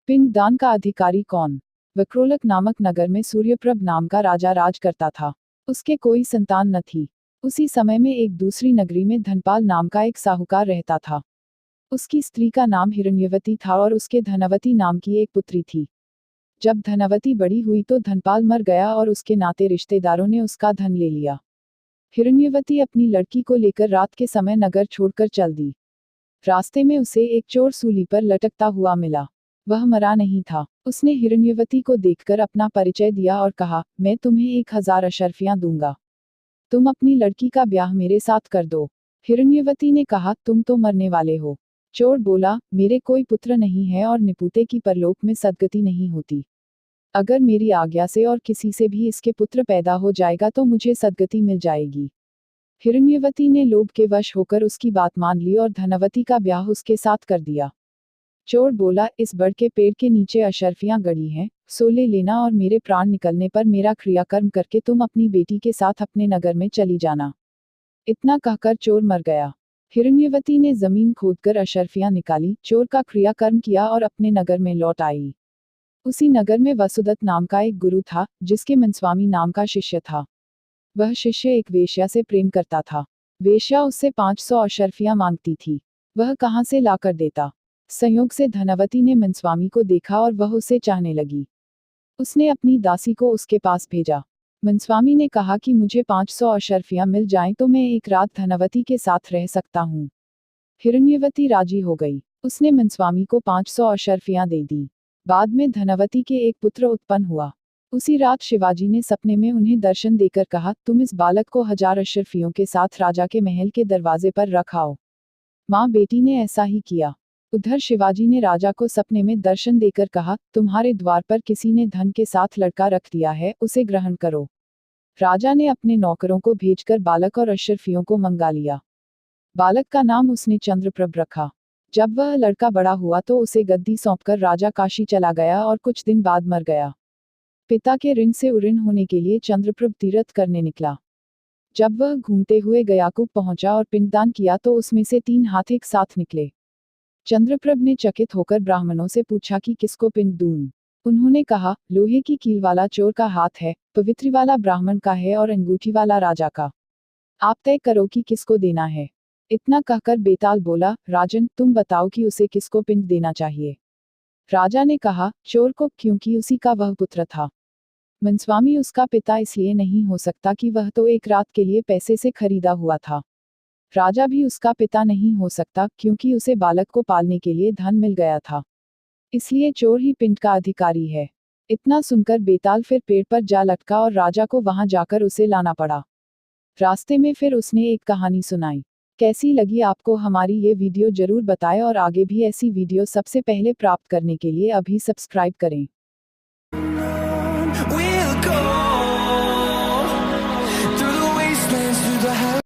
पिंडदान का अधिकारी कौन? विक्रोलक नामक नगर में सूर्यप्रभ नाम का राजा राज करता था। उसके कोई संतान न थी। उसी समय में एक दूसरी नगरी में धनपाल नाम का एक साहूकार रहता था। उसकी स्त्री का नाम हिरण्यवती था और उसके धनवती नाम की एक पुत्री थी। जब धनवती बड़ी हुई तो धनपाल मर गया और उसके नाते रिश्तेदारों ने उसका धन ले लिया। हिरण्यवती अपनी लड़की को लेकर रात के समय नगर छोड़कर चल दी। रास्ते में उसे एक चोर सूली पर लटकता हुआ मिला। वह मरा नहीं था। उसने हिरण्यवती को देखकर अपना परिचय दिया और कहा, मैं तुम्हें 1000 अशर्फियां दूंगा। तुम अपनी लड़की का ब्याह मेरे साथ कर दो। हिरण्यवती ने कहा, तुम तो मरने वाले हो। चोर बोला, मेरे कोई पुत्र नहीं है और निपुते की परलोक में सद्गति नहीं होती। अगर मेरी आज्ञा से और किसी से भी इसके पुत्र पैदा हो जाएगा तो मुझे सद्गति मिल जाएगी। हिरण्यवती ने लोभ के वश होकर उसकी बात मान ली और धनवती का ब्याह उसके साथ कर दिया। चोर बोला, इस बड़ के पेड़ के नीचे अशर्फियां गड़ी हैं, सो ले लेना और मेरे प्राण निकलने पर मेरा क्रियाकर्म करके तुम अपनी बेटी के साथ अपने नगर में चली जाना। इतना कहकर चोर मर गया। हिरण्यवती ने जमीन खोदकर अशर्फियां निकाली, चोर का क्रियाकर्म किया और अपने नगर में लौट आई। उसी नगर में वसुदत्त नाम का एक गुरु था, जिसके मनस्वामी नाम का शिष्य था। वह शिष्य एक वेश्या से प्रेम करता था। वेश्या उससे 500 अशर्फियां मांगती थी। वह कहाँ से लाकर देता? संयोग से धनवती ने मनस्वामी को देखा और वह उसे चाहने लगी। उसने अपनी दासी को उसके पास भेजा। मनस्वामी ने कहा कि मुझे 500 अशर्फियां मिल जाएं तो मैं एक रात धनवती के साथ रह सकता हूँ। हिरण्यवती राजी हो गई। उसने मनस्वामी को 500 अशर्फियां दे दी। बाद में धनवती के एक पुत्र उत्पन्न हुआ। उसी रात शिवाजी ने सपने में उन्हें दर्शन देकर कहा, तुम इस बालक को 1000 अशर्फियों के साथ राजा के महल के दरवाजे पर रख आओ। माँ बेटी ने ऐसा ही किया। उधर शिवाजी ने राजा को सपने में दर्शन देकर कहा, तुम्हारे द्वार पर किसी ने धन के साथ लड़का रख दिया है, उसे ग्रहण करो। राजा ने अपने नौकरों को भेजकर बालक और अशर्फियों को मंगा लिया। बालक का नाम उसने चंद्रप्रभ रखा। जब वह लड़का बड़ा हुआ तो उसे गद्दी सौंपकर राजा काशी चला गया और कुछ दिन बाद मर गया। पिता के ऋण से उऋण होने के लिए चंद्रप्रभ तीर्थ करने निकला। जब वह घूमते हुए गयाकूप पहुंचा और पिंडदान किया तो उसमें से 3 हाथ एक साथ निकले। चंद्रप्रभ ने चकित होकर ब्राह्मणों से पूछा कि किसको पिंड दूं। उन्होंने कहा, लोहे की कील वाला चोर का हाथ है, पवित्री वाला ब्राह्मण का है और अंगूठी वाला राजा का। आप तय करो कि किसको देना है। इतना कहकर बेताल बोला, राजन तुम बताओ कि उसे किसको पिंड देना चाहिए। राजा ने कहा, चोर को, क्योंकि उसी का वह पुत्र था। मनस्वामी उसका पिता इसलिए नहीं हो सकता कि वह तो एक रात के लिए पैसे से खरीदा हुआ था। राजा भी उसका पिता नहीं हो सकता क्योंकि उसे बालक को पालने के लिए धन मिल गया था। इसलिए चोर ही पिंड का अधिकारी है। इतना सुनकर बेताल फिर पेड़ पर जा लटका और राजा को वहां जाकर उसे लाना पड़ा। रास्ते में फिर उसने एक कहानी सुनाई। कैसी लगी आपको हमारी ये वीडियो जरूर बताएं और आगे भी ऐसी वीडियो सबसे पहले प्राप्त करने के लिए अभी सब्सक्राइब करें।